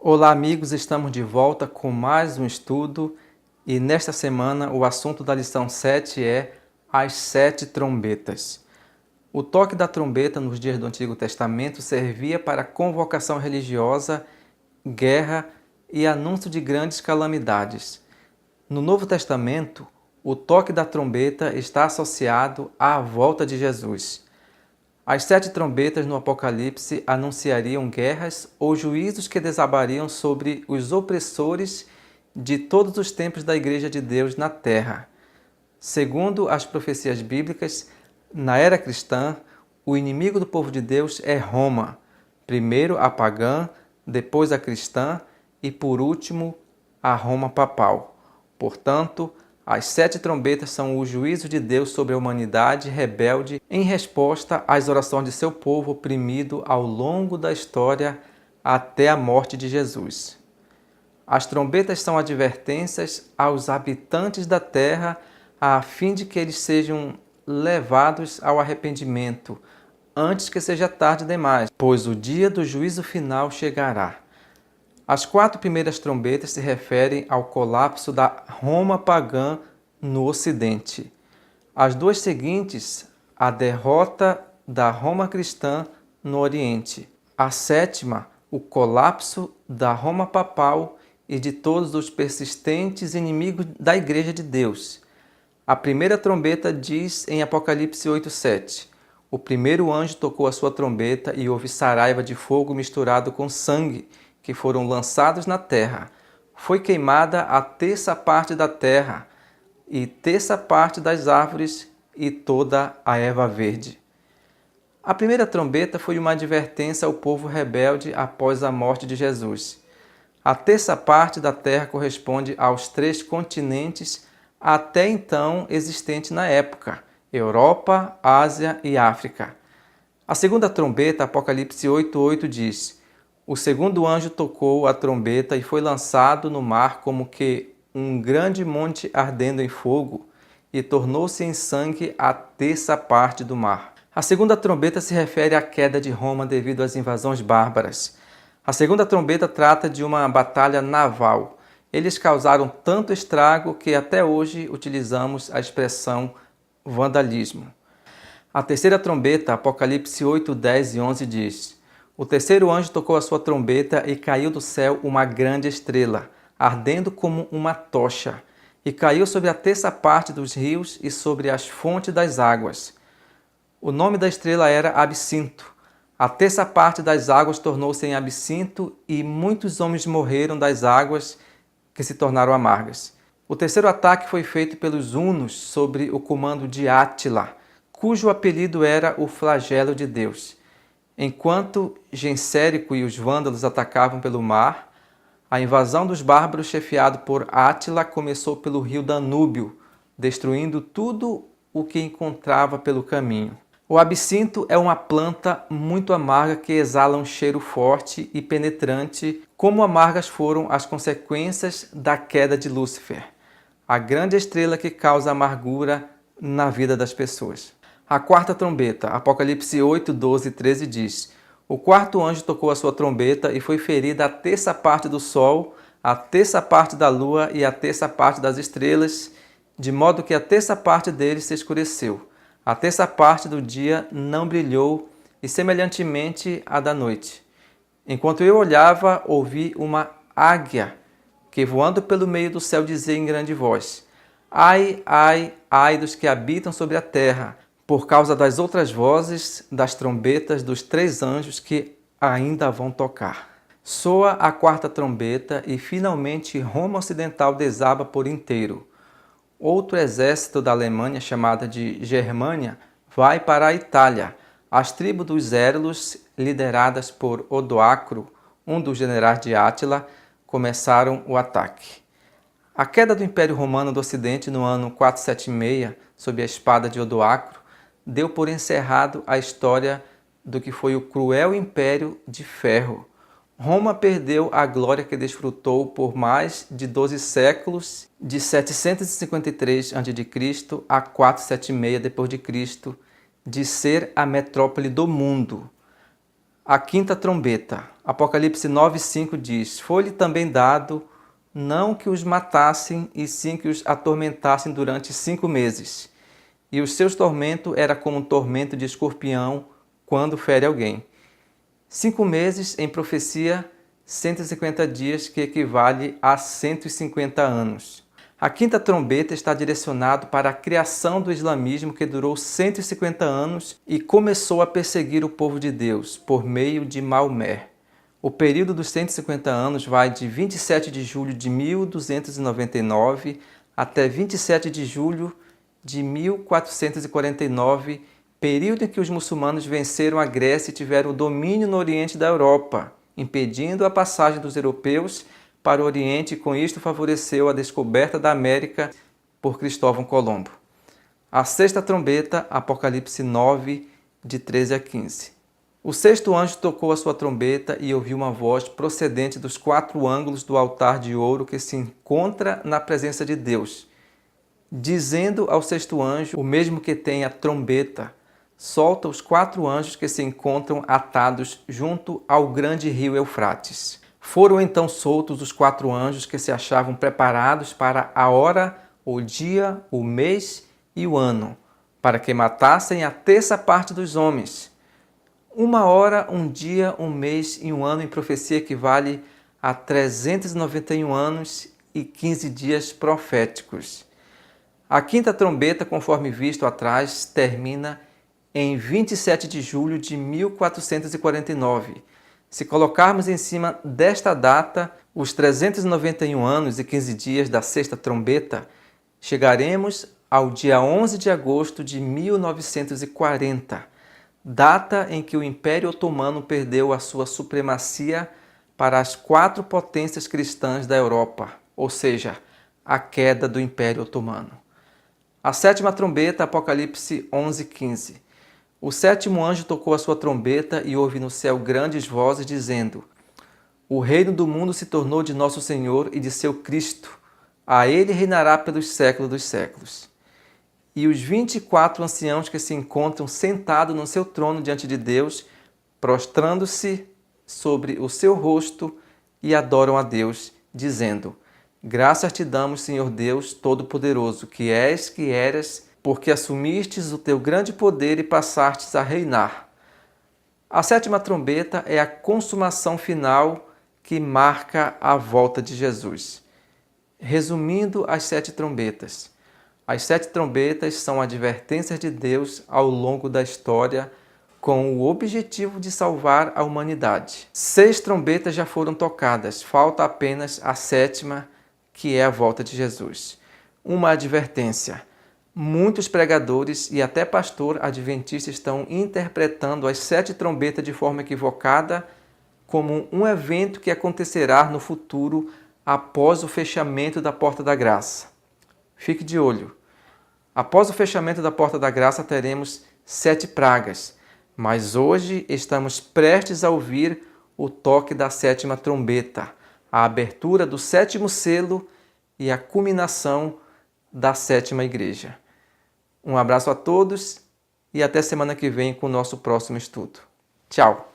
Olá, amigos, estamos de volta com mais um estudo e nesta semana o assunto da lição 7 é as 7 trombetas. O toque da trombeta nos dias do Antigo Testamento servia para convocação religiosa, guerra e anúncio de grandes calamidades. No Novo Testamento, o toque da trombeta está associado à volta de Jesus. As 7 trombetas no Apocalipse anunciariam guerras ou juízos que desabariam sobre os opressores de todos os tempos da Igreja de Deus na Terra. Segundo as profecias bíblicas, na era cristã, o inimigo do povo de Deus é Roma, primeiro a pagã, depois a cristã e, por último, a Roma papal. Portanto, as 7 trombetas são o juízo de Deus sobre a humanidade rebelde em resposta às orações de seu povo oprimido ao longo da história até a morte de Jesus. As trombetas são advertências aos habitantes da terra a fim de que eles sejam levados ao arrependimento antes que seja tarde demais, pois o dia do juízo final chegará. As 4 primeiras trombetas se referem ao colapso da Roma pagã no Ocidente. As 2 seguintes, a derrota da Roma cristã no Oriente. A 7ª, o colapso da Roma papal e de todos os persistentes inimigos da Igreja de Deus. A primeira trombeta diz em Apocalipse 8:7: o primeiro anjo tocou a sua trombeta e houve saraiva de fogo misturado com sangue, que foram lançados na terra. Foi queimada a 1/3 parte da terra, e 1/3 parte das árvores e toda a erva verde. A primeira trombeta foi uma advertência ao povo rebelde após a morte de Jesus. A 1/3 parte da terra corresponde aos 3 continentes até então existentes na época: Europa, Ásia e África. A segunda trombeta, Apocalipse 8:8, diz: o segundo anjo tocou a trombeta e foi lançado no mar como que um grande monte ardendo em fogo, e tornou-se em sangue a 1/3 parte do mar. A segunda trombeta se refere à queda de Roma devido às invasões bárbaras. A segunda trombeta trata de uma batalha naval. Eles causaram tanto estrago que até hoje utilizamos a expressão vandalismo. A terceira trombeta, Apocalipse 8, 10 e 11, diz: o terceiro anjo tocou a sua trombeta e caiu do céu uma grande estrela, ardendo como uma tocha, e caiu sobre a 1/3 parte dos rios e sobre as fontes das águas. O nome da estrela era Absinto. A 1/3 parte das águas tornou-se em absinto e muitos homens morreram das águas que se tornaram amargas. O terceiro ataque foi feito pelos hunos sob o comando de Átila, cujo apelido era o flagelo de Deus. Enquanto Gensérico e os vândalos atacavam pelo mar, a invasão dos bárbaros chefiado por Átila começou pelo rio Danúbio, destruindo tudo o que encontrava pelo caminho. O absinto é uma planta muito amarga que exala um cheiro forte e penetrante, como amargas foram as consequências da queda de Lúcifer, a grande estrela que causa amargura na vida das pessoas. A quarta trombeta, Apocalipse 8, 12 e 13, diz: o quarto anjo tocou a sua trombeta e foi ferida a 1/3 parte do sol, a 1/3 parte da lua e a 1/3 parte das estrelas, de modo que a 1/3 parte deles se escureceu. A 1/3 parte do dia não brilhou e semelhantemente à da noite. Enquanto eu olhava, ouvi uma águia que, voando pelo meio do céu, dizia em grande voz: ai, ai, ai dos que habitam sobre a terra, por causa das outras vozes das trombetas dos 3 anjos que ainda vão tocar. Soa a quarta trombeta e finalmente Roma Ocidental desaba por inteiro. Outro exército da Alemanha, chamada de Germânia, vai para a Itália. As tribos dos Hérulos, lideradas por Odoacro, um dos generais de Átila, começaram o ataque. A queda do Império Romano do Ocidente no ano 476, sob a espada de Odoacro, deu por encerrado a história do que foi o cruel Império de Ferro. Roma perdeu a glória que desfrutou por mais de 12 séculos, de 753 a.C. a 476 d.C., de ser a metrópole do mundo. A quinta trombeta. Apocalipse 9:5 diz: Foi-lhe também dado não que os matassem, e sim que os atormentassem durante 5 meses. E os seus tormentos era como um tormento de escorpião quando fere alguém. 5 meses em profecia, 150 dias, que equivale a 150 anos. A quinta trombeta está direcionado para a criação do islamismo, que durou 150 anos e começou a perseguir o povo de Deus por meio de Maomé. O período dos 150 anos vai de 27 de julho de 1299 até 27 de julho de 1449, período em que os muçulmanos venceram a Grécia e tiveram o domínio no oriente da Europa, impedindo a passagem dos europeus para o Oriente, e com isto favoreceu a descoberta da América por Cristóvão Colombo. A sexta trombeta, Apocalipse 9, de 13 a 15. O sexto anjo tocou a sua trombeta e ouviu uma voz procedente dos 4 ângulos do altar de ouro que se encontra na presença de Deus, dizendo ao sexto anjo, o mesmo que tem a trombeta: solta os 4 anjos que se encontram atados junto ao grande rio Eufrates. Foram então soltos os 4 anjos que se achavam preparados para a hora, o dia, o mês e o ano, para que matassem a terça parte dos homens. 1 hora, 1 dia, 1 mês e 1 ano em profecia equivale a 391 anos e 15 dias proféticos. A quinta trombeta, conforme visto atrás, termina em 27 de julho de 1449. Se colocarmos em cima desta data os 391 anos e 15 dias da sexta trombeta, chegaremos ao dia 11 de agosto de 1940, data em que o Império Otomano perdeu a sua supremacia para as 4 potências cristãs da Europa, ou seja, a queda do Império Otomano. A sétima trombeta, Apocalipse 11:15. O sétimo anjo tocou a sua trombeta e houve no céu grandes vozes dizendo: O reino do mundo se tornou de nosso Senhor e de seu Cristo. A ele reinará pelos séculos dos séculos. E os 24 anciãos que se encontram sentados no seu trono diante de Deus, prostrando-se sobre o seu rosto e adoram a Deus, dizendo: Graças te damos, Senhor Deus Todo-Poderoso, que és, que eras, porque assumistes o teu grande poder e passastes a reinar. A sétima trombeta é a consumação final que marca a volta de Jesus. Resumindo as 7 trombetas. As 7 trombetas são advertências de Deus ao longo da história, com o objetivo de salvar a humanidade. 6 trombetas já foram tocadas, falta apenas a 7ª, que é a volta de Jesus. Uma advertência. Muitos pregadores e até pastor adventista estão interpretando as 7 trombetas de forma equivocada como um evento que acontecerá no futuro após o fechamento da Porta da Graça. Fique de olho. Após o fechamento da Porta da Graça teremos 7 pragas, mas hoje estamos prestes a ouvir o toque da 7ª trombeta, a abertura do 7º selo e a culminação da 7ª igreja. Um abraço a todos e até semana que vem com o nosso próximo estudo. Tchau!